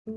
이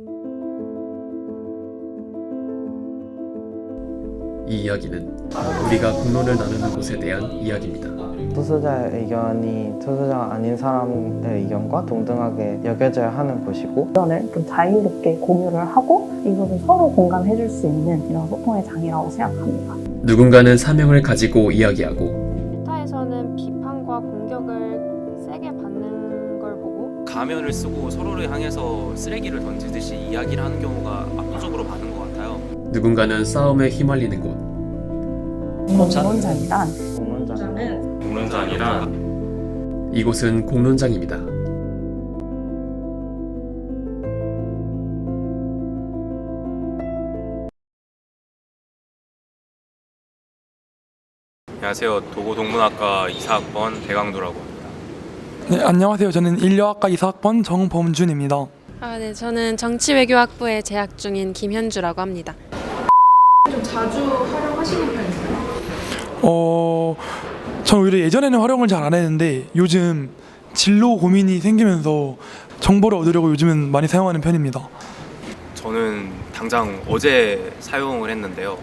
이야기는 우리가 공론을 나누는 곳에 대한 이야기입니다. 투수자의 의견이 투수자가 아닌 사람의 의견과 동등하게 여겨져야 하는 곳이고, 의견을 좀 자유롭게 공유를 하고 이거를 서로 공감해 줄 수 있는 이런 소통의 장이라고 생각합니다. 누군가는 사명을 가지고 이야기하고, 타에서는 비판과 공격을 세게 받는 걸 보고 가면을 쓰고 서로를 향해서 쓰레기를 던지듯이 이야기를 하는 경우가 압도적으로 많은 것 같아요. 누군가는 싸움에 휘말리는 곳. 공론장이란 공론장이란 이곳은 공론장입니다. 안녕하세요. 도고동문학과 이사학번 배강도라고 합니다. 네, 안녕하세요. 저는 인류학과 이사학번 정범준입니다. 네, 저는 정치외교학부에 재학 중인 김현주라고 합니다. 좀 자주 활용하시는 편이세요? 전 오히려 예전에는 활용을 잘 안 했는데 요즘 진로 고민이 생기면서 정보를 얻으려고 요즘은 많이 사용하는 편입니다. 저는 당장 어제 사용을 했는데요.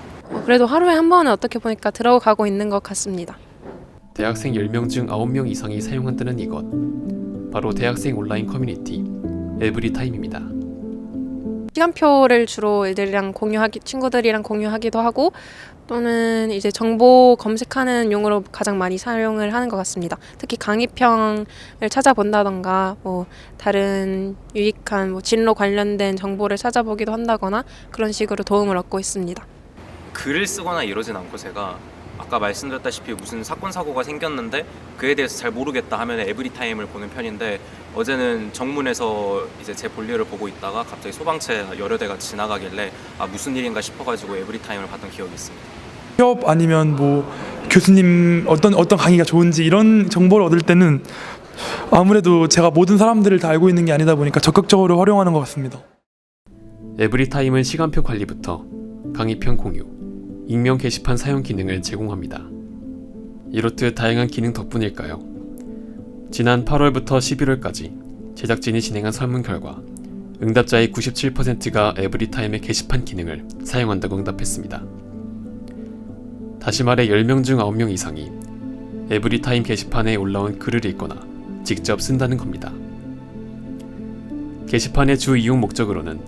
그래도 하루에 한 번은 어떻게 보니까 들어가고 있는 것 같습니다. 대학생 10명 중 9명 이상이 사용한다는 이것. 바로 대학생 온라인 커뮤니티 에브리타임입니다. 시간표를 주로 친구들이랑 공유하기도 하고, 또는 이제 정보 검색하는 용으로 가장 많이 사용을 하는 것 같습니다. 특히 강의평을 찾아본다던가 다른 유익한 진로 관련된 정보를 찾아보기도 한다거나 그런 식으로 도움을 얻고 있습니다. 글을 쓰거나 이러진 않고 제가 아까 말씀드렸다시피 무슨 사건 사고가 생겼는데 그에 대해서 잘 모르겠다 하면 에브리타임을 보는 편인데, 어제는 정문에서 이제 제 볼일을 보고 있다가 갑자기 소방차 여러 대가 지나가길래 무슨 일인가 싶어가지고 에브리타임을 봤던 기억이 있습니다. 취업 아니면 교수님 어떤 강의가 좋은지 이런 정보를 얻을 때는 아무래도 제가 모든 사람들을 다 알고 있는 게 아니다 보니까 적극적으로 활용하는 것 같습니다. 에브리타임은 시간표 관리부터 강의편 공유, 익명 게시판 사용 기능을 제공합니다. 이렇듯 다양한 기능 덕분일까요? 지난 8월부터 11월까지 제작진이 진행한 설문 결과 응답자의 97%가 에브리타임의 게시판 기능을 사용한다고 응답했습니다. 다시 말해 10명 중 9명 이상이 에브리타임 게시판에 올라온 글을 읽거나 직접 쓴다는 겁니다. 게시판의 주 이용 목적으로는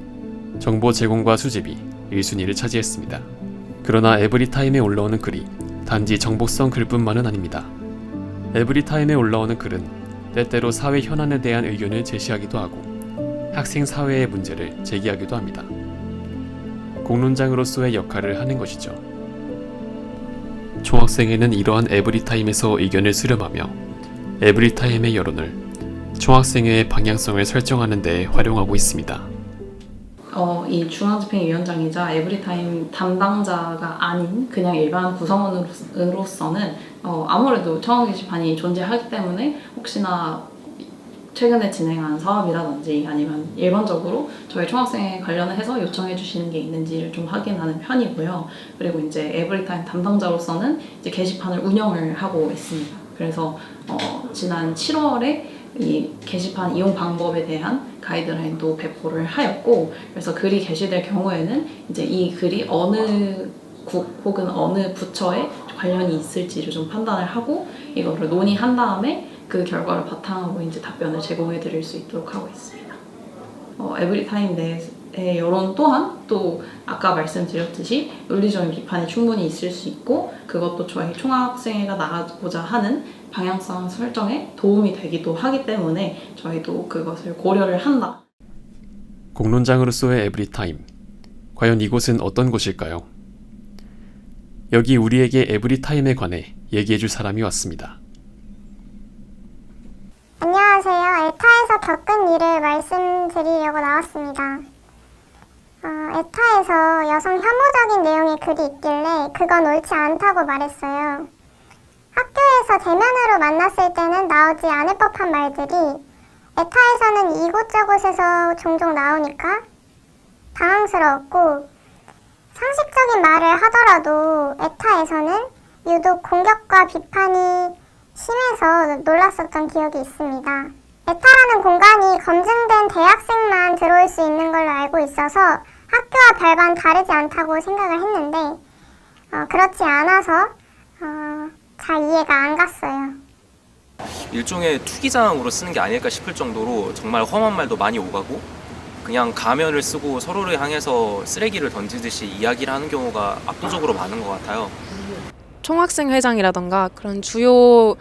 정보 제공과 수집이 1순위를 차지했습니다. 그러나 에브리타임에 올라오는 글이 단지 정보성 글뿐만은 아닙니다. 에브리타임에 올라오는 글은 때때로 사회 현안에 대한 의견을 제시하기도 하고 학생 사회의 문제를 제기하기도 합니다. 공론장으로서의 역할을 하는 것이죠. 총학생회는 이러한 에브리타임에서 의견을 수렴하며 에브리타임의 여론을 총학생회의 방향성을 설정하는 데 활용하고 있습니다. 이 중앙집행위원장이자 에브리타임 담당자가 아닌 그냥 일반 구성원으로서는 아무래도 청원 게시판이 존재하기 때문에 혹시나 최근에 진행한 사업이라든지 아니면 일반적으로 저희 총학생회 관련해서 요청해 주시는 게 있는지를 좀 확인하는 편이고요. 그리고 이제 에브리타임 담당자로서는 이제 게시판을 운영을 하고 있습니다. 그래서 지난 7월에 이 게시판 이용 방법에 대한 가이드라인도 배포를 하였고, 그래서 글이 게시될 경우에는 이제 이 글이 어느 국 혹은 어느 부처에 관련이 있을지를 좀 판단을 하고 이거를 논의한 다음에 그 결과를 바탕으로 이제 답변을 제공해 드릴 수 있도록 하고 있습니다. 에브리타임 내의 여론 또한 또 아까 말씀드렸듯이 논리적인 비판이 충분히 있을 수 있고, 그것도 저희 총학생회가 나가고자 하는 방향성 설정에 도움이 되기도 하기 때문에 저희도 그것을 고려를 한다. 공론장으로서의 에브리타임. 과연 이곳은 어떤 곳일까요? 여기 우리에게 에브리타임에 관해 얘기해줄 사람이 왔습니다. 안녕하세요. 에타에서 겪은 일을 말씀드리려고 나왔습니다. 에타에서 여성 혐오적인 내용의 글이 있길래 그건 옳지 않다고 말했어요. 학교에서 대면으로 만났을 때는 나오지 않을 법한 말들이 에타에서는 이곳저곳에서 종종 나오니까 당황스러웠고, 상식적인 말을 하더라도 에타에서는 유독 공격과 비판이 심해서 놀랐었던 기억이 있습니다. 에타라는 공간이 검증된 대학생만 들어올 수 있는 걸로 알고 있어서 학교와 별반 다르지 않다고 생각을 했는데 그렇지 않아서 잘 이해가 안 갔어요. 일종의 투기장으로 쓰는 게 아닐까 싶을 정도로 정말 험한 말도 많이 오가고 그냥 가면을 쓰고 서로를 향해서 쓰레기를 던지듯이 이야기를 하는 경우가 압도적으로 많은 것 같아요. 총학생 회장이라던가 그런 주요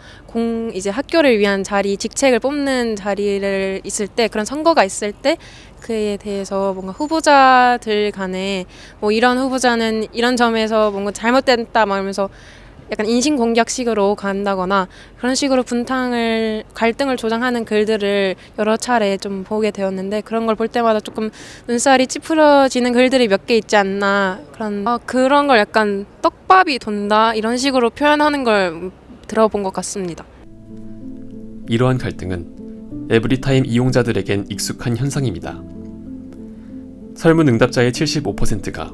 이제 학교를 위한 자리, 직책을 뽑는 자리를 있을 때, 그런 선거가 있을 때 그에 대해서 뭔가 후보자들 간에 뭐 이런 후보자는 이런 점에서 뭔가 잘못됐다 막 이러면서 약간 인신공격식으로 간다거나 그런 식으로 갈등을 조장하는 글들을 여러 차례 좀 보게 되었는데, 그런 걸 볼 때마다 조금 눈살이 찌푸려지는 글들이 몇 개 있지 않나, 그런 걸 약간 떡밥이 돈다 이런 식으로 표현하는 걸 들어본 것 같습니다. 이러한 갈등은 에브리타임 이용자들에겐 익숙한 현상입니다. 설문 응답자의 75%가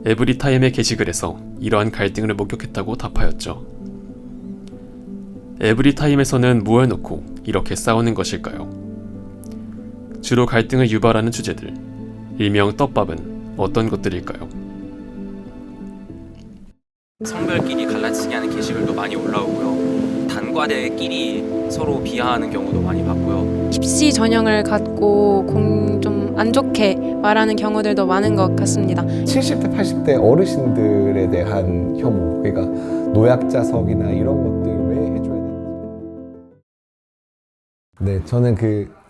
에브리타임의 게시글에서 이러한 갈등을 목격했다고 답하였죠. 에브리타임에서는 무엇을 놓고 이렇게 싸우는 것일까요? 주로 갈등을 유발하는 주제들, 일명 떡밥은 어떤 것들일까요? 성별끼리 갈라치기 하는 게시글도 많이 올라오고요. 단과대끼리 서로 비하하는 경우도 많이 봤고요. 입시 전형을 갖고 좀 안 좋게 말하는 경우들도 많은 것 같습니다. 70대, 80대 어르신들에 대한 혐오, 그러니까 노약자석이나 이런 것들 왜 해줘야 되는지. 네, 저는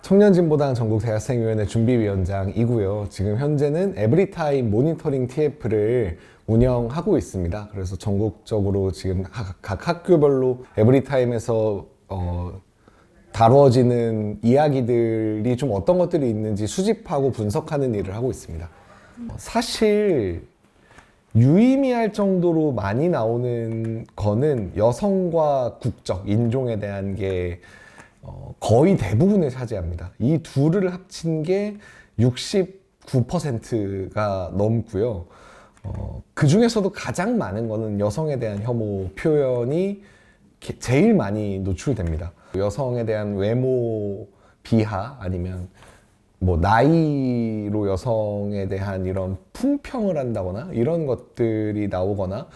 청년진보당 전국대학생위원회 준비위원장이고요. 지금 현재는 에브리타임 모니터링 TF를 운영하고 있습니다. 그래서 전국적으로 지금 각 학교별로 에브리타임에서 다루어지는 이야기들이 좀 어떤 것들이 있는지 수집하고 분석하는 일을 하고 있습니다. 사실 유의미할 정도로 많이 나오는 거는 여성과 국적, 인종에 대한 게 거의 대부분을 차지합니다. 이 둘을 합친 게 69%가 넘고요. 그 중에서도 가장 많은 거는 여성에 대한 혐오 표현이 제일 많이 노출됩니다. 여성에 대한 외모 비하, 아니면 뭐 나이로 여성에 대한 이런 품평을 한다거나 이런 것들이 나오거나,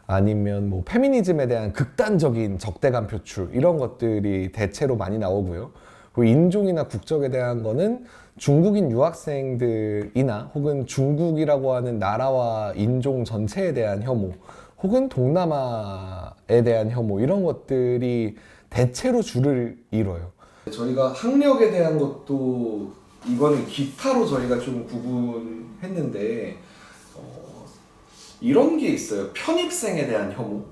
아니면 뭐 페미니즘에 대한 극단적인 적대감 표출, 이런 것들이 대체로 많이 나오고요. 그리고 인종이나 국적에 대한 거는 중국인 유학생들이나 혹은 중국이라고 하는 나라와 인종 전체에 대한 혐오, 혹은 동남아에 대한 혐오, 이런 것들이 대체로 줄을 이뤄요. 저희가 학력에 대한 것도 이거는 기타로 저희가 좀 구분했는데 이런 게 있어요. 편입생에 대한 혐오.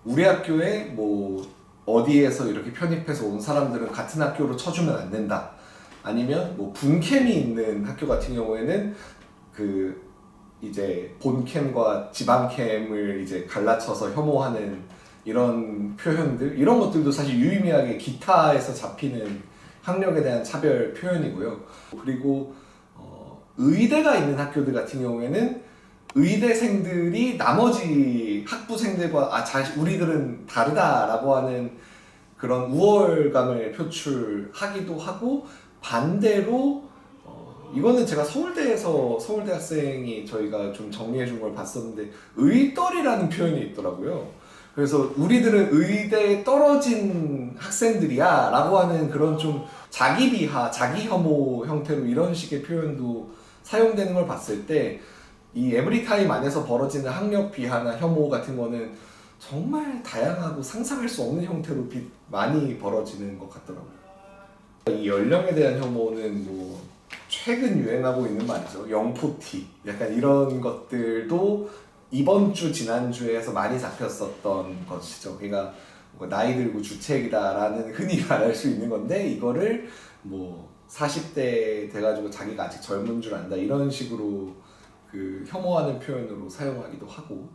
우리 학교에 뭐 어디에서 이렇게 편입해서 온 사람들은 같은 학교로 쳐주면 안 된다. 아니면 뭐 분캠이 있는 학교 같은 경우에는 이제 본캠과 지방캠을 이제 갈라쳐서 혐오하는 이런 표현들, 이런 것들도 사실 유의미하게 기타에서 잡히는 학력에 대한 차별 표현이고요. 그리고 의대가 있는 학교들 같은 경우에는 의대생들이 나머지 학부생들과 우리들은 다르다라고 하는 그런 우월감을 표출하기도 하고, 반대로 이거는 제가 서울대 학생이 저희가 좀 정리해 준 걸 봤었는데 의떨이라는 표현이 있더라고요. 그래서 우리들은 의대에 떨어진 학생들이야 라고 하는 그런 좀 자기 비하, 자기 혐오 형태로 이런 식의 표현도 사용되는 걸 봤을 때 이 에브리타임 안에서 벌어지는 학력 비하나 혐오 같은 거는 정말 다양하고 상상할 수 없는 형태로 많이 벌어지는 것 같더라고요. 이 연령에 대한 혐오는 뭐 최근 유행하고 있는 말이죠. 영포티, 약간 이런 것들도 이번 주, 지난주에 해서 많이 잡혔었던 것이죠. 그러니까 뭐 나이 들고 주책이다라는 흔히 말할 수 있는 건데, 이거를 뭐 40대 돼가지고 자기가 아직 젊은 줄 안다 이런 식으로 혐오하는 표현으로 사용하기도 하고,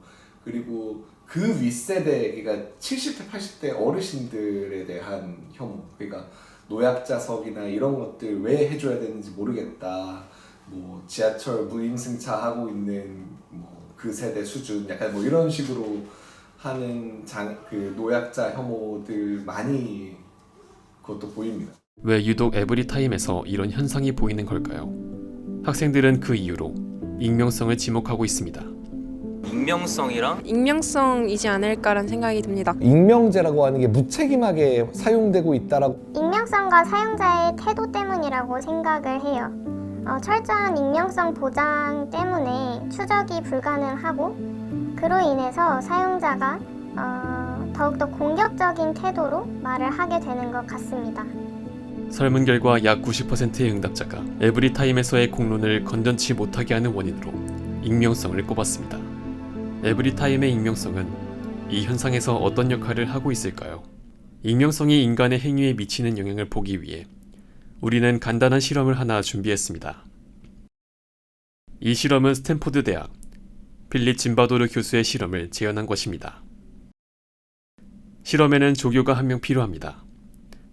그리고 그 윗세대, 그러니까 70대, 80대 어르신들에 대한 혐오, 그러니까 노약자석이나 이런 것들 왜 해줘야 되는지 모르겠다, 뭐 지하철 무임승차 하고 있는 뭐 그 세대 수준, 약간 뭐 이런 식으로 하는 노약자 혐오들 많이 그것도 보입니다. 왜 유독 에브리타임에서 이런 현상이 보이는 걸까요? 학생들은 그 이유로 익명성을 지목하고 있습니다. 익명성이지 않을까라는 생각이 듭니다. 익명제라고 하는 게 무책임하게 사용되고 있다라고. 익명성과 사용자의 태도 때문이라고 생각을 해요. 철저한 익명성 보장 때문에 추적이 불가능하고 그로 인해서 사용자가 더욱더 공격적인 태도로 말을 하게 되는 것 같습니다. 설문 결과 약 90%의 응답자가 에브리타임에서의 공론을 건전치 못하게 하는 원인으로 익명성을 꼽았습니다. 에브리타임의 익명성은 이 현상에서 어떤 역할을 하고 있을까요? 익명성이 인간의 행위에 미치는 영향을 보기 위해 우리는 간단한 실험을 하나 준비했습니다. 이 실험은 스탠포드 대학 필립 짐바도르 교수의 실험을 재현한 것입니다. 실험에는 조교가 1명 필요합니다.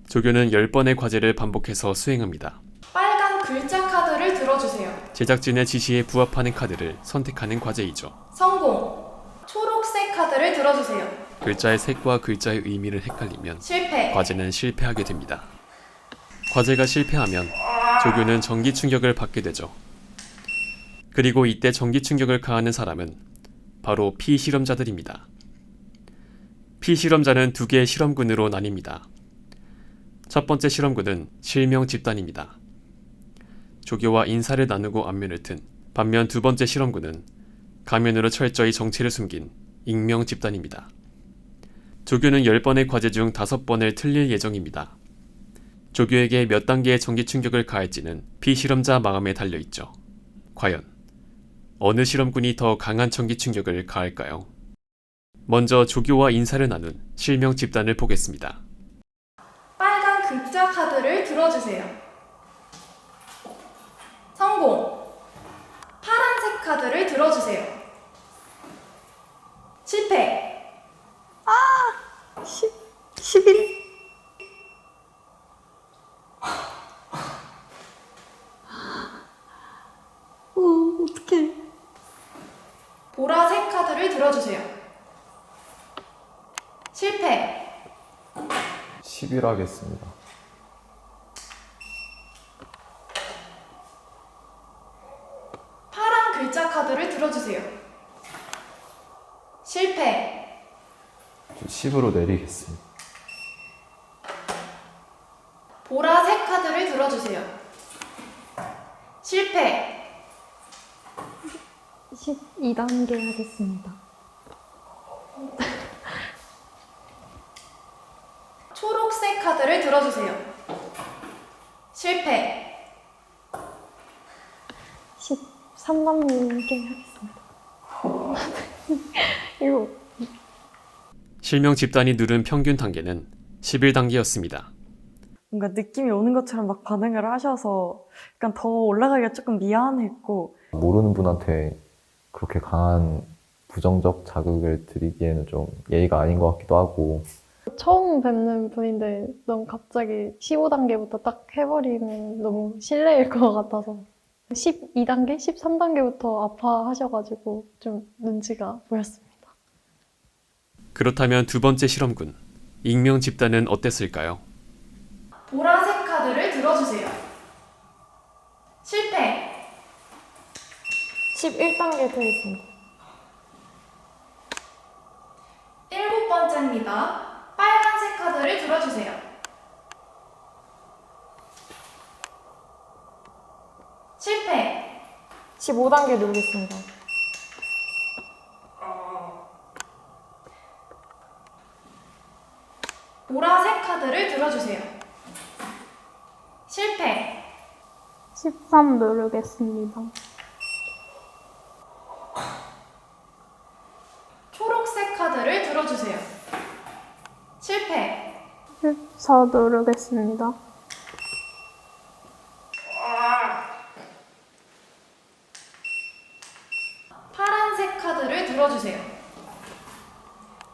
조교는 10번의 과제를 반복해서 수행합니다. 빨간 글자 카드를 들어주세요. 제작진의 지시에 부합하는 카드를 선택하는 과제이죠. 성공. 초록색 카드를 들어주세요. 글자의 색과 글자의 의미를 헷갈리면 실패. 과제는 실패하게 됩니다. 과제가 실패하면 조교는 전기 충격을 받게 되죠. 그리고 이때 전기 충격을 가하는 사람은 바로 피실험자들입니다. 피실험자는 2개의 실험군으로 나뉩니다. 첫 번째 실험군은 실명 집단입니다. 조교와 인사를 나누고 안면을 튼 반면 두 번째 실험군은 가면으로 철저히 정체를 숨긴 익명 집단입니다. 조교는 10번의 과제 중 5번을 틀릴 예정입니다. 조교에게 몇 단계의 전기 충격을 가할지는 피실험자 마음에 달려있죠. 과연 어느 실험군이 더 강한 전기 충격을 가할까요? 먼저 조교와 인사를 나눈 실명 집단을 보겠습니다. 빨간 글자 카드를 들어주세요. 성공. 파란색 카드를 들어주세요. 실패. 11? 어떡해. 보라색 카드를 들어주세요. 실패. 11 하겠습니다. 파란 글자 카드를 들어주세요. 실패. 10으로 내리겠습니다. 보라색 카드를 들어주세요. 실패. 12단계 하겠습니다. 초록색 카드를 들어주세요. 실패. 13단계 하겠습니다. 이거 실명 집단이 누른 평균 단계는 11단계였습니다. 뭔가 느낌이 오는 것처럼 막 반응을 하셔서 약간 더 올라가기가 조금 미안했고 모르는 분한테 그렇게 강한 부정적 자극을 드리기에는 좀 예의가 아닌 것 같기도 하고. 처음 뵙는 분인데 너무 갑자기 15단계부터 딱 해버리면 너무 실례일 것 같아서 12단계? 13단계부터 아파하셔가지고 좀 눈치가 보였습니다. 그렇다면 두 번째 실험군, 익명 집단은 어땠을까요? 보라색 카드를 들어주세요. 실패. 11단계 되겠습니다. 7번째입니다. 빨간색 카드를 들어주세요. 실패. 15단계 누르겠습니다. 보라색 카드를 들어주세요. 실패. 13 누르겠습니다. 초록색 카드를 들어주세요. 실패. 14 누르겠습니다. 파란색 카드를 들어주세요.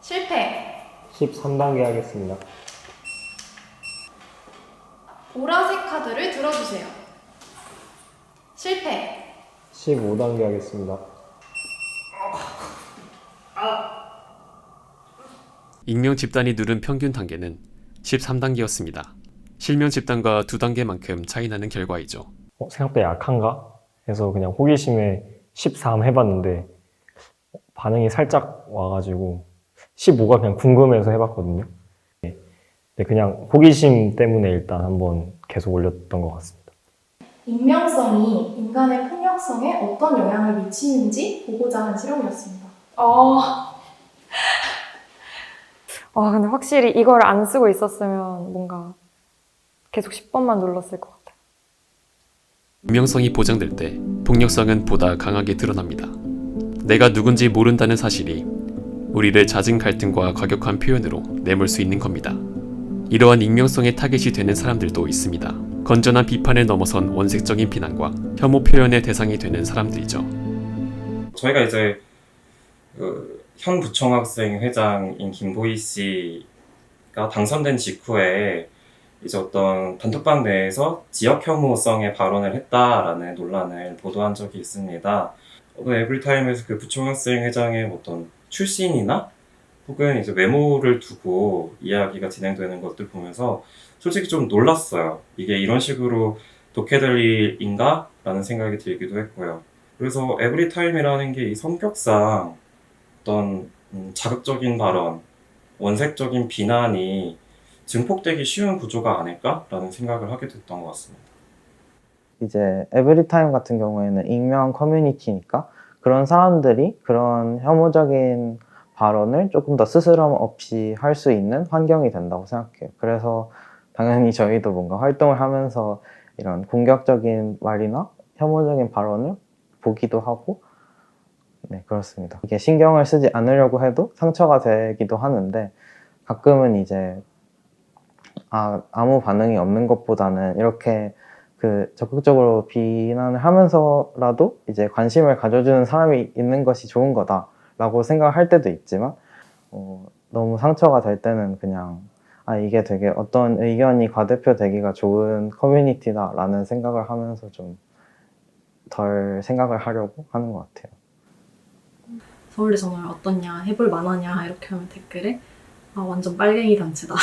실패. 13단계 하겠습니다. 보라색 카드를 들어주세요. 실패. 15단계 하겠습니다. 익명 집단이 누른 평균 단계는 13단계였습니다. 실명 집단과 2단계만큼 차이 나는 결과이죠. 생각보다 약한가? 해서 그냥 호기심에 13 해봤는데 반응이 살짝 와가지고 15가 그냥 궁금해서 해봤거든요. 근데 그냥 호기심 때문에 일단 한번 계속 올렸던 것 같습니다. 익명성이 인간의 폭력성에 어떤 영향을 미치는지 보고자 한 실험이었습니다. 근데 확실히 이걸 안 쓰고 있었으면 뭔가 계속 10번만 눌렀을 것 같아요. 익명성이 보장될 때 폭력성은 보다 강하게 드러납니다. 내가 누군지 모른다는 사실이 우리를 잦은 갈등과 과격한 표현으로 내몰 수 있는 겁니다. 이러한 익명성의 타겟이 되는 사람들도 있습니다. 건전한 비판을 넘어선 원색적인 비난과 혐오 표현의 대상이 되는 사람들이죠. 저희가 이제 현 부총학생 회장인 김보희 씨가 당선된 직후에 이제 어떤 단톡방 내에서 지역 혐오성의 발언을 했다라는 논란을 보도한 적이 있습니다. 에브리타임에서 그 부총학생 회장의 어떤 출신이나 혹은 이제 외모를 두고 이야기가 진행되는 것들 보면서 솔직히 좀 놀랐어요. 이게 이런 식으로 독해될 일인가? 라는 생각이 들기도 했고요. 그래서 에브리타임이라는 게 이 성격상 어떤 자극적인 발언, 원색적인 비난이 증폭되기 쉬운 구조가 아닐까라는 생각을 하게 됐던 것 같습니다. 이제 에브리타임 같은 경우에는 익명 커뮤니티니까 그런 사람들이 그런 혐오적인 발언을 조금 더 스스럼 없이 할 수 있는 환경이 된다고 생각해요. 그래서 당연히 저희도 뭔가 활동을 하면서 이런 공격적인 말이나 혐오적인 발언을 보기도 하고, 네, 그렇습니다. 이게 신경을 쓰지 않으려고 해도 상처가 되기도 하는데 가끔은 이제 아무 반응이 없는 것보다는 이렇게 적극적으로 비난을 하면서라도 이제 관심을 가져주는 사람이 있는 것이 좋은 거다라고 생각할 때도 있지만 너무 상처가 될 때는 그냥 이게 되게 어떤 의견이 과대표되기가 좋은 커뮤니티다라는 생각을 하면서 좀 덜 생각을 하려고 하는 것 같아요. 서울대 정말 어떻냐, 해볼 만하냐 이렇게 하면 댓글에 완전 빨갱이 단체다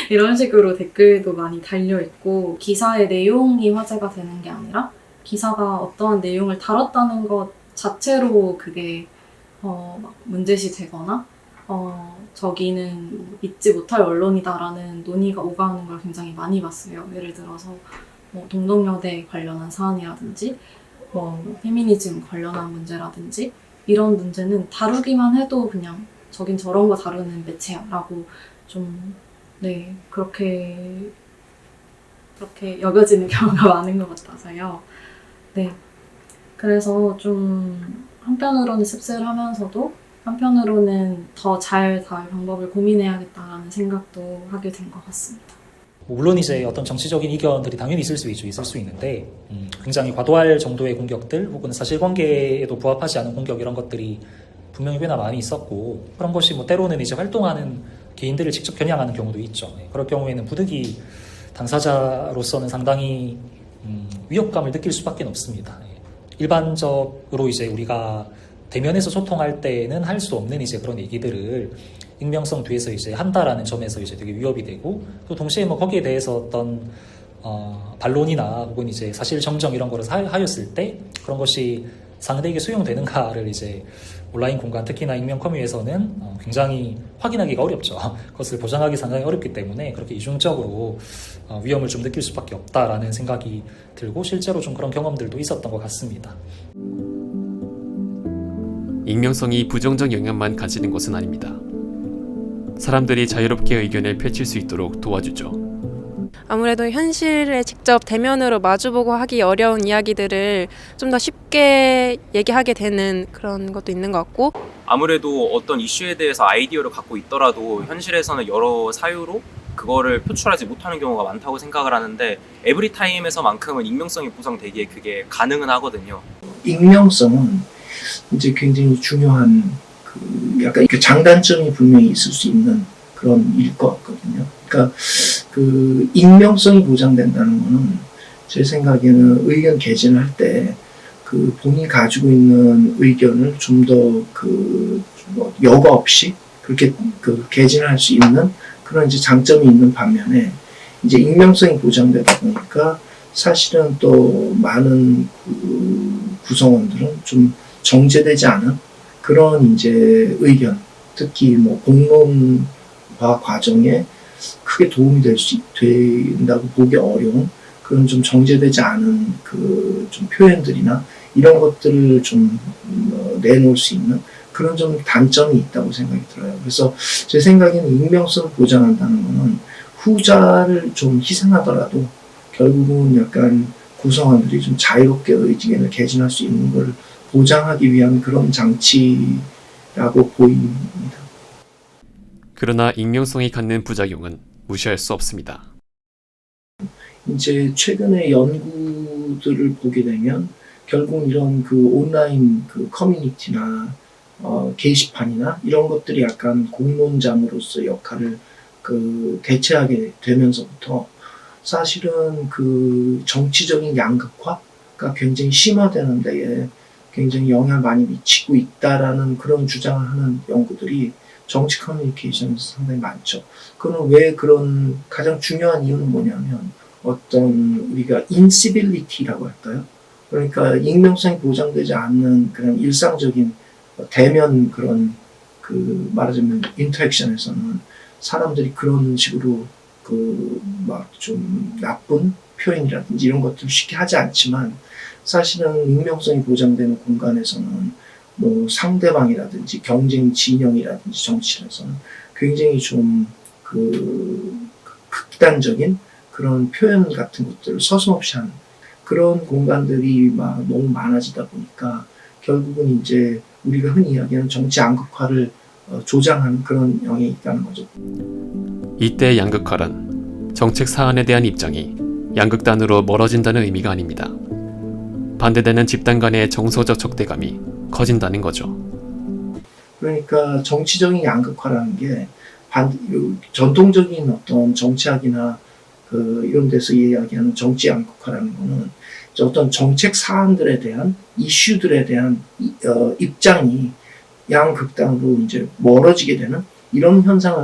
이런 식으로 댓글도 많이 달려있고, 기사의 내용이 화제가 되는 게 아니라 기사가 어떠한 내용을 다뤘다는 것 자체로 그게 막 문제시 되거나 저기는 믿지 못할 언론이다라는 논의가 오가는 걸 굉장히 많이 봤어요. 예를 들어서 동덕여대 관련한 사안이라든지 페미니즘 관련한 문제라든지 이런 문제는 다루기만 해도 그냥 저긴 저런 거 다루는 매체야 라고 좀 그렇게 여겨지는 경우가 많은 것 같아서요. 그래서 좀 한편으로는 씁쓸하면서도 한편으로는 더 잘 다룰 방법을 고민해야겠다라는 생각도 하게 된 것 같습니다. 물론 이제 어떤 정치적인 이견들이 당연히 있을 수 있는데 굉장히 과도할 정도의 공격들 혹은 사실관계에도 부합하지 않은 공격 이런 것들이 분명히 꽤나 많이 있었고, 그런 것이 때로는 이제 활동하는 개인들을 직접 겨냥하는 경우도 있죠. 그럴 경우에는 부득이 당사자로서는 상당히 위협감을 느낄 수밖에 없습니다. 일반적으로 이제 우리가 대면에서 소통할 때는 할 수 없는 이제 그런 얘기들을 익명성 뒤에서 이제 한다라는 점에서 이제 되게 위협이 되고, 또 동시에 거기에 대해서 어떤 반론이나 혹은 이제 사실 정정 이런 거를 하였을 때 그런 것이 상대에게 수용되는가를 이제 온라인 공간, 특히나 익명 커뮤에서는 굉장히 확인하기가 어렵죠. 그것을 보장하기 상당히 어렵기 때문에 그렇게 이중적으로 위험을 좀 느낄 수밖에 없다라는 생각이 들고, 실제로 좀 그런 경험들도 있었던 것 같습니다. 익명성이 부정적 영향만 가지는 것은 아닙니다. 사람들이 자유롭게 의견을 펼칠 수 있도록 도와주죠. 아무래도 현실에 직접 대면으로 마주보고 하기 어려운 이야기들을 좀 더 쉽게 얘기하게 되는 그런 것도 있는 것 같고, 아무래도 어떤 이슈에 대해서 아이디어를 갖고 있더라도 현실에서는 여러 사유로 그거를 표출하지 못하는 경우가 많다고 생각을 하는데, 에브리타임에서만큼은 익명성이 보장되기에 그게 가능은 하거든요. 익명성은 이제 굉장히 중요한 약간 장단점이 분명히 있을 수 있는 그런 일 것 같거든요. 그러니까 익명성이 보장된다는 거는 제 생각에는 의견 개진할 때 본인이 가지고 있는 의견을 좀 더 여과 없이 그렇게 개진할 수 있는 그런 이제 장점이 있는 반면에, 이제 익명성이 보장되다 보니까 사실은 또 많은 구성원들은 좀 정제되지 않은 그런 이제 의견, 특히 뭐 공론화 과정에 크게 도움이 된다고 보기 어려운 그런 좀 정제되지 않은 그 좀 표현들이나 이런 것들을 좀 내놓을 수 있는 그런 좀 단점이 있다고 생각이 들어요. 그래서 제 생각에는 익명성을 보장한다는 것은 후자를 좀 희생하더라도 결국은 약간 구성원들이 좀 자유롭게 의견을 개진할 수 있는 걸 보장하기 위한 그런 장치라고 보입니다. 그러나 익명성이 갖는 부작용은 무시할 수 없습니다. 이제 최근에 연구들을 보게 되면 결국 이런 그 온라인 그 커뮤니티나 게시판이나 이런 것들이 약간 공론장으로서 역할을 그 대체하게 되면서부터 사실은 그 정치적인 양극화가 굉장히 심화되는 데에 굉장히 영향을 많이 미치고 있다라는 그런 주장을 하는 연구들이 정치 커뮤니케이션에서 상당히 많죠. 그건 왜 그런 가장 중요한 이유는 뭐냐면 어떤 우리가 인시빌리티라고 할까요? 그러니까 익명성이 보장되지 않는 그런 일상적인 대면 그런 그 말하자면 인터랙션에서는 사람들이 그런 식으로 그 막 좀 나쁜 표현이라든지 이런 것들을 쉽게 하지 않지만 사실은 익명성이 보장되는 공간에서는 뭐 상대방이라든지 경쟁 진영이라든지 정치에서는 굉장히 좀 그 극단적인 그런 표현 같은 것들을 서슴없이 하는 그런 공간들이 막 너무 많아지다 보니까 결국은 이제 우리가 흔히 이야기하는 정치 양극화를 조장하는 그런 영향이 있다는 거죠. 이때 양극화란 정책 사안에 대한 입장이 양극단으로 멀어진다는 의미가 아닙니다. 반대되는 집단 간의 정서적 적대감이 커진다는 거죠. 그러니까 정치적인 양극화라는 게 전통적인 어떤 정치학이나 그 이런 데서 이야기하는 정치 양극화라는 거는 어떤 정책 사안들에 대한 이슈들에 대한 입장이 양극단으로 이제 멀어지게 되는 이런 현상을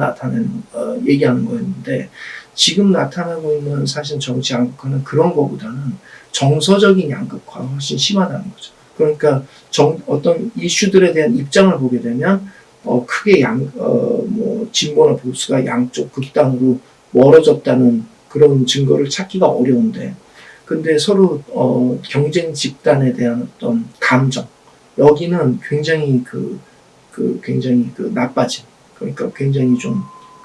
얘기하는 거였는데 지금 나타나고 있는 사실 정치 양극화는 그런 거보다는 정서적인 양극화가 훨씬 심하다는 거죠. 그러니까 어떤 이슈들에 대한 입장을 보게 되면 크게 뭐 진보나 보수가 양쪽 극단으로 멀어졌다는 그런 증거를 찾기가 어려운데, 근데 서로 경쟁 집단에 대한 어떤 감정 여기는 굉장히 굉장히 나빠진, 그러니까 굉장히 좀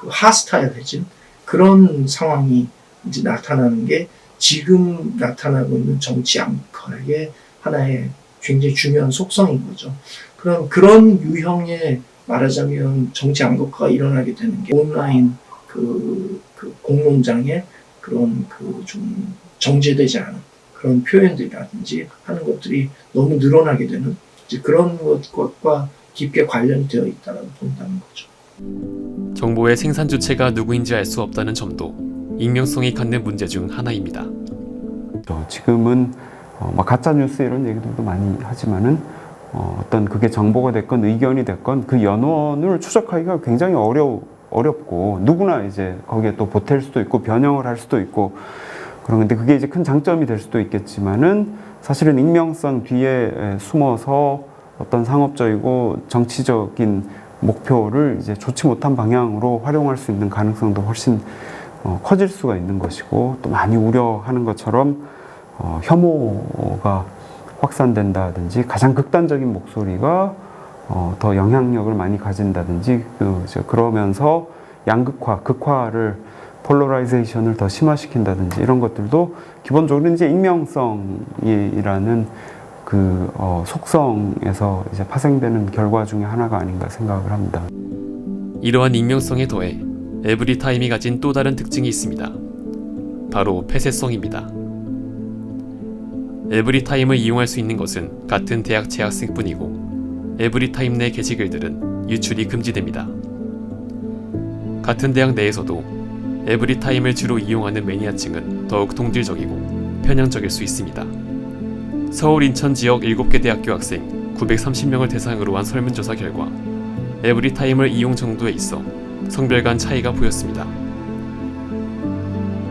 하스타일해진 그런 상황이 이제 나타나는 게 지금 나타나고 있는 정치 양극화의 하나의 굉장히 중요한 속성인 거죠. 그런 유형의 말하자면 정치 양극화가 일어나게 되는 게 온라인 그 공론장에 그런 좀 정제되지 않은 그런 표현들이라든지 하는 것들이 너무 늘어나게 되는 이제 그런 것과 깊게 관련이 되어 있다고 본다는 거죠. 정보의 생산 주체가 누구인지 알 수 없다는 점도 익명성이 갖는 문제 중 하나입니다. 지금은 가짜 뉴스 이런 얘기들도 많이 하지만은 어떤 그게 정보가 됐건 의견이 됐건 그 연원을 추적하기가 굉장히 어렵고 누구나 이제 거기에 또 보탤 수도 있고 변형을 할 수도 있고 그런데 그게 이제 큰 장점이 될 수도 있겠지만은 사실은 익명성 뒤에 숨어서 어떤 상업적이고 정치적인 목표를 이제 좋지 못한 방향으로 활용할 수 있는 가능성도 훨씬 커질 수가 있는 것이고 또 많이 우려하는 것처럼 혐오가 확산된다든지 가장 극단적인 목소리가 더 영향력을 많이 가진다든지 그러면서 양극화, 극화를 폴러라이제이션을 더 심화시킨다든지 이런 것들도 기본적으로 이제 익명성이라는 속성에서 이제 파생되는 결과 중에 하나가 아닌가 생각을 합니다. 이러한 익명성에 더해 에브리타임이 가진 또 다른 특징이 있습니다. 바로 폐쇄성입니다. 에브리타임을 이용할 수 있는 것은 같은 대학 재학생뿐이고 에브리타임 내 게시글들은 유출이 금지됩니다. 같은 대학 내에서도 에브리타임을 주로 이용하는 매니아층은 더욱 동질적이고 편향적일 수 있습니다. 서울 인천 지역 7개 대학교 학생 930명을 대상으로 한 설문조사 결과 에브리타임을 이용 정도에 있어 성별 간 차이가 보였습니다.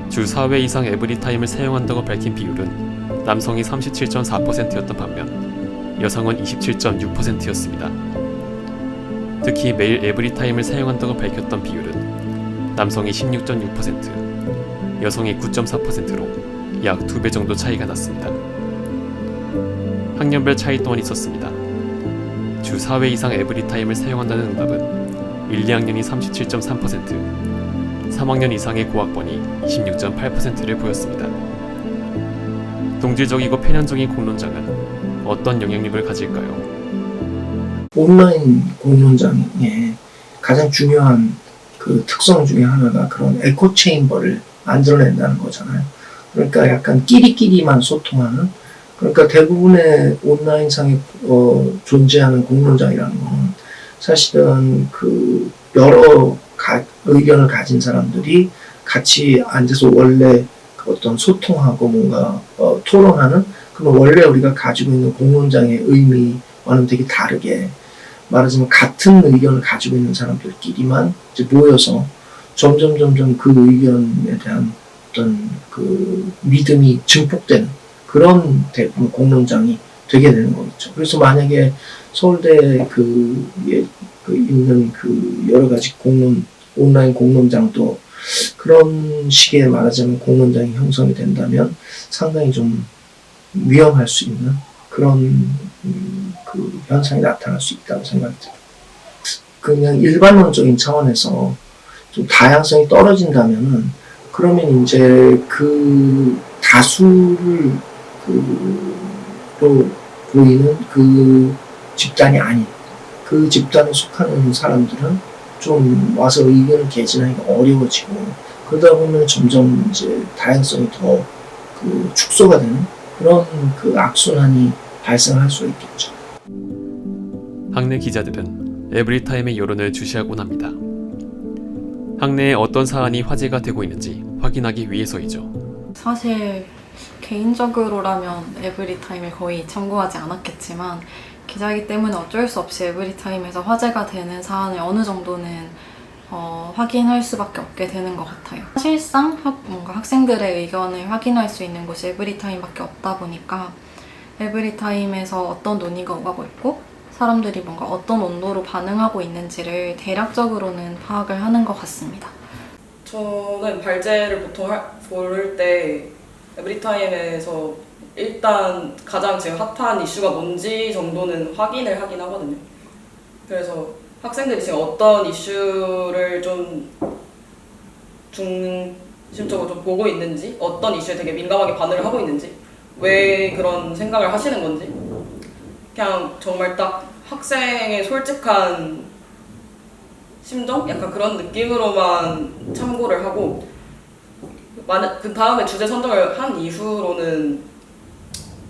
주 4회 이상 에브리타임을 사용한다고 밝힌 비율은 남성이 37.4%였던 반면 여성은 27.6%였습니다. 특히 매일 에브리타임을 사용한다고 밝혔던 비율은 남성이 16.6%, 여성이 9.4%로 약 2배 정도 차이가 났습니다. 학년별 차이 또한 있었습니다. 주 4회 이상 에브리타임을 사용한다는 응답은 1, 2학년이 37.3%, 3학년 이상의 고학번이 26.8%를 보였습니다. 동질적이고 편향적인 공론장은 어떤 영향력을 가질까요? 온라인 공론장의 가장 중요한 그 특성 중에 하나가 그런 에코 체인버를 만들어낸다는 거잖아요. 그러니까 약간 끼리끼리만 소통하는, 그러니까 대부분의 온라인상에 존재하는 공론장이라는 거는 사실은 그 여러 의견을 가진 사람들이 같이 앉아서 원래 그 어떤 소통하고 뭔가 토론하는 그런 원래 우리가 가지고 있는 공론장의 의미와는 되게 다르게 말하자면 같은 의견을 가지고 있는 사람들끼리만 이제 모여서 점점 그 의견에 대한 어떤 그 믿음이 증폭되는 그런 대부분 공론장이 되게 되는 거겠죠. 그래서 만약에 서울대에 있는 그 여러 가지 온라인 공론장도 그런 식의 말하자면 공론장이 형성이 된다면 상당히 좀 위험할 수 있는 그런 그 현상이 나타날 수 있다고 생각이 들어요. 그냥 일반론적인 차원에서 좀 다양성이 떨어진다면은 그러면 이제 그 다수를 로 보이는 그 집단이 아닌 그 집단에 속하는 사람들은 좀 와서 의견을 개진하기가 어려워지고 그러다 보면 점점 이제 다양성이 더 그 축소가 되는 그런 그 악순환이 발생할 수 있겠죠. 학내 기자들은 에브리타임의 여론을 주시하곤 합니다. 학내에 어떤 사안이 화제가 되고 있는지 확인하기 위해서이죠. 사실 개인적으로라면 에브리타임을 거의 참고하지 않았겠지만 기자이기 때문에 어쩔 수 없이 에브리타임에서 화제가 되는 사안을 어느 정도는 확인할 수밖에 없게 되는 것 같아요. 사실상 뭔가 학생들의 의견을 확인할 수 있는 곳이 에브리타임밖에 없다 보니까 에브리타임에서 어떤 논의가 오가고 있고 사람들이 뭔가 어떤 온도로 반응하고 있는지를 대략적으로는 파악을 하는 것 같습니다. 저는 발제를 보통 볼 때 에브리타임에서 일단 가장 지금 핫한 이슈가 뭔지 정도는 확인을 하긴 하거든요. 그래서 학생들이 지금 어떤 이슈를 좀 중심적으로 좀 보고 있는지, 어떤 이슈에 되게 민감하게 반응을 하고 있는지, 왜 그런 생각을 하시는 건지, 그냥 정말 딱 학생의 솔직한 심정? 약간 그런 느낌으로만 참고를 하고, 그 다음에 주제 선정을 한 이후로는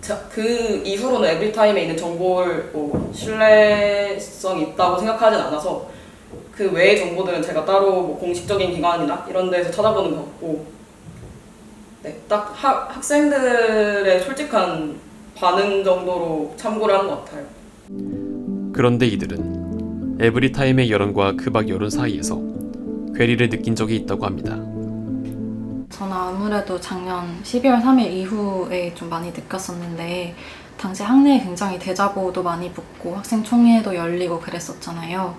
에브리타임에 있는 정보를 신뢰성이 있다고 생각하진 않아서 그 외의 정보들은 제가 따로 공식적인 기관이나 이런 데서 찾아보는 것 같고, 네, 딱 학생들의 솔직한 반응 정도로 참고를 하는 것 같아요. 그런데 이들은 에브리타임의 여론과 그 밖 여론 사이에서 괴리를 느낀 적이 있다고 합니다. 저는 아무래도 작년 12월 3일 이후에 좀 많이 느꼈었는데 당시 학내에 굉장히 대자보도 많이 붙고 학생총회도 열리고 그랬었잖아요.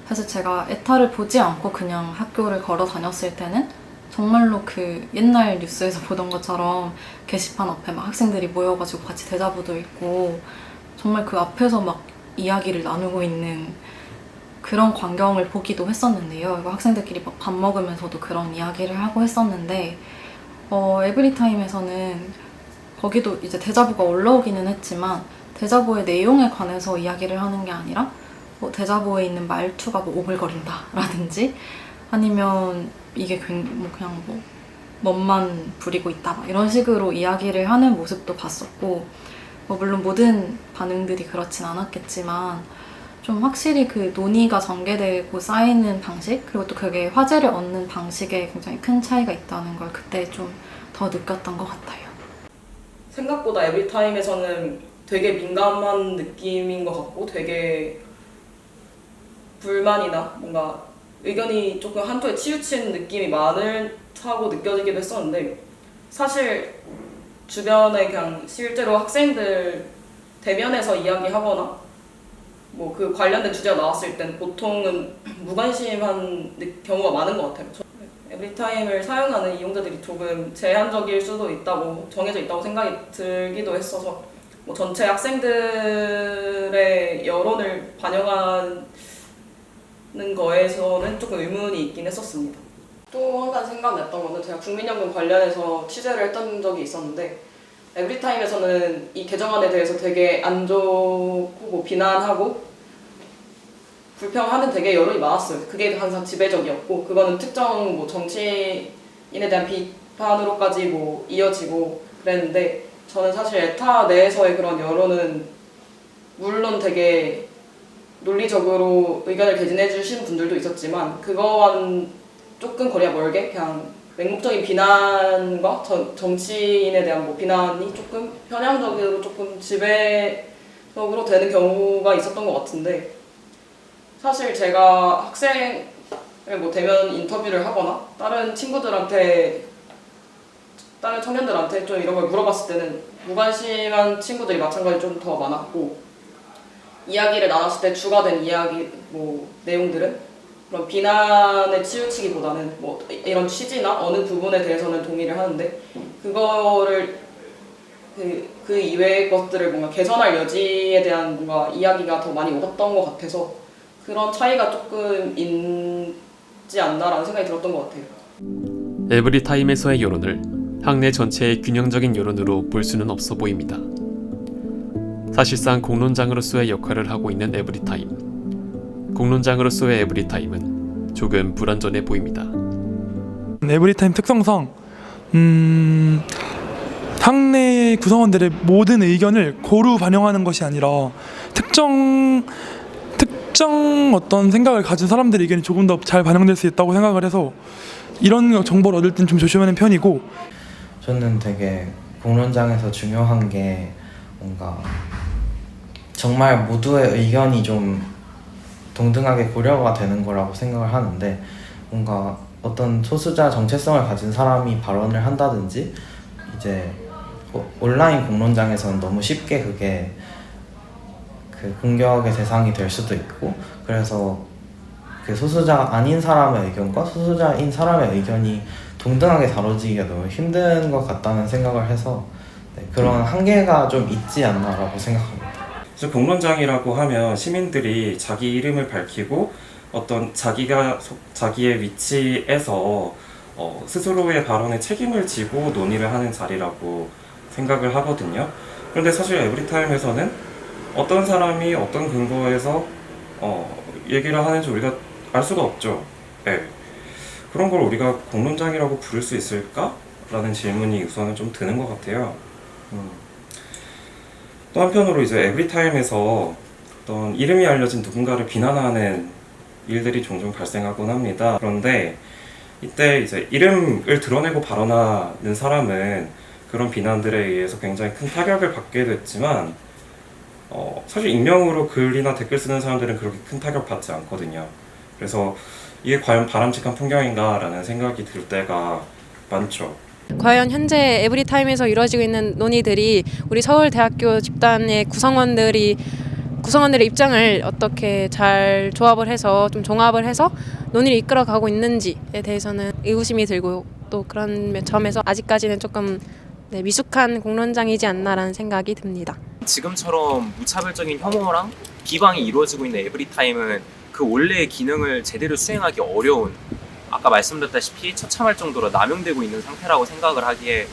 그래서 제가 에타를 보지 않고 그냥 학교를 걸어 다녔을 때는 정말로 그 옛날 뉴스에서 보던 것처럼 게시판 앞에 막 학생들이 모여가지고 같이 대자보도 읽고 정말 그 앞에서 막 이야기를 나누고 있는 그런 광경을 보기도 했었는데요. 이거 학생들끼리 막 밥 먹으면서도 그런 이야기를 하고 했었는데 에브리타임에서는 거기도 이제 대자보가 올라오기는 했지만 대자보의 내용에 관해서 이야기를 하는 게 아니라 대자보에 있는 말투가 오글거린다 라든지 아니면 이게 그냥 멋만 부리고 있다 막 이런 식으로 이야기를 하는 모습도 봤었고 물론 모든 반응들이 그렇진 않았겠지만 좀 확실히 그 논의가 전개되고 쌓이는 방식 그리고 또 그게 화제를 얻는 방식에 굉장히 큰 차이가 있다는 걸 그때 좀 더 느꼈던 것 같아요. 생각보다 에브리타임에서는 되게 민감한 느낌인 것 같고 되게 불만이나 뭔가 의견이 조금 한쪽에 치우친 느낌이 많다고 느껴지기도 했었는데 사실 주변에 그냥 실제로 학생들이 대면해서 이야기하거나 뭐 그 관련된 주제가 나왔을 땐 보통은 무관심한 경우가 많은 것 같아요. 에브리타임을 사용하는 이용자들이 조금 제한적일 수도 있다고, 정해져 있다고 생각이 들기도 했어서 뭐 전체 학생들의 여론을 반영하는 거에서는 조금 의문이 있긴 했었습니다. 또 한 가지 생각났던 거는 제가 국민연금 관련해서 취재를 했던 적이 있었는데, 에브리타임에서는 이 개정안에 대해서 되게 안 좋고 뭐 비난하고 불평하는 되게 여론이 많았어요. 그게 항상 지배적이었고, 그거는 특정 뭐 정치인에 대한 비판으로까지 뭐 이어지고 그랬는데, 저는 사실 에타 내에서의 그런 여론은 물론 되게 논리적으로 의견을 개진해 주신 분들도 있었지만, 그거와는 조금 거리가 멀게 그냥 맹목적인 비난과 정치인에 대한 뭐 비난이 조금 편향적으로 조금 지배적으로 되는 경우가 있었던 것 같은데, 사실 제가 학생을 뭐 대면 인터뷰를 하거나 다른 친구들한테, 다른 청년들한테 좀 이런 걸 물어봤을 때는 무관심한 친구들이 마찬가지로 좀 더 많았고, 이야기를 나눴을 때 주가 된 이야기 뭐 내용들은 그런 비난에 치우치기보다는 뭐 이런 취지나 어느 부분에 대해서는 동의를 하는데, 그거를 그 이외의 것들을 뭔가 개선할 여지에 대한 뭔가 이야기가 더 많이 오갔던 것 같아서 그런 차이가 조금 있지 않나라는 생각이 들었던 것 같아요. 에브리타임에서의 여론을 학내 전체의 균형적인 여론으로 볼 수는 없어 보입니다. 사실상 공론장으로서의 역할을 하고 있는 에브리타임. 공론장으로서의 에브리타임은 조금 불완전해 보입니다. 에브리타임 특성상 학내 구성원들의 모든 의견을 고루 반영하는 것이 아니라 특정 어떤 생각을 가진 사람들의 의견이 조금 더 잘 반영될 수 있다고 생각을 해서 이런 정보를 얻을 땐 좀 조심하는 편이고, 저는 되게 공론장에서 중요한 게 뭔가 정말 모두의 의견이 좀 동등하게 고려가 되는 거라고 생각을 하는데, 뭔가 어떤 소수자 정체성을 가진 사람이 발언을 한다든지 이제 온라인 공론장에서는 너무 쉽게 그게 그 공격의 대상이 될 수도 있고, 그래서 그 소수자가 아닌 사람의 의견과 소수자인 사람의 의견이 동등하게 다뤄지기가 너무 힘든 것 같다는 생각을 해서 그런 한계가 좀 있지 않나라고 생각합니다. 그래서 공론장이라고 하면 시민들이 자기 이름을 밝히고 어떤 자기의 위치에서 스스로의 발언에 책임을 지고 논의를 하는 자리라고 생각을 하거든요. 그런데 사실 에브리타임에서는 어떤 사람이 어떤 근거에서 얘기를 하는지 우리가 알 수가 없죠. 네. 그런 걸 우리가 공론장이라고 부를 수 있을까? 라는 질문이 우선은 좀 드는 것 같아요. 또 한편으로 이제 에브리타임에서 어떤 이름이 알려진 누군가를 비난하는 일들이 종종 발생하곤 합니다. 그런데 이때 이제 이름을 드러내고 발언하는 사람은 그런 비난들에 의해서 굉장히 큰 타격을 받게 됐지만, 사실 익명으로 글이나 댓글 쓰는 사람들은 그렇게 큰 타격 받지 않거든요. 그래서 이게 과연 바람직한 풍경인가 라는 생각이 들 때가 많죠. 과연 현재 에브리타임에서 이루어지고 있는 논의들이 우리 서울대학교 집단의 구성원들의 입장을 어떻게 잘 조합을 해서 좀 종합을 해서 논의를 이끌어가고 있는지에 대해서는 의구심이 들고, 또 그런 점에서 아직까지는 조금 미숙한 공론장이지 않나라는 생각이 듭니다. 지금처럼 무차별적인 혐오랑 비방이 이루어지고 있는 에브리타임은 그 원래의 기능을 제대로 수행하기 어려운, 아까 말씀드렸다시피 처참할 정도로 남용되고 있는 상태라고 생각을 하기에,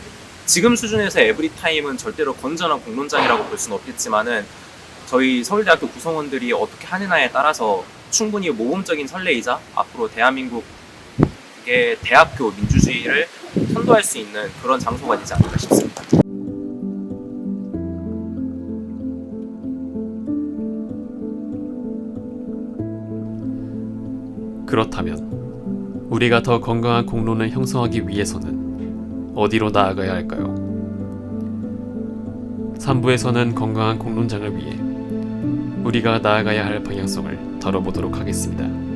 지금 수준에서 에브리타임은 절대로 건전한 공론장이라고 볼 수는 없겠지만은 저희 서울대학교 구성원들이 어떻게 하느냐에 따라서 충분히 모범적인 선례이자 앞으로 대한민국의 대학교 민주주의를 선도할 수 있는 그런 장소가 되지 않을까 싶습니다. 그렇다면 우리가 더 건강한 공론을 형성하기 위해서는 어디로 나아가야 할까요? 3부에서는 건강한 공론장을 위해 우리가 나아가야 할 방향성을 다뤄보도록 하겠습니다.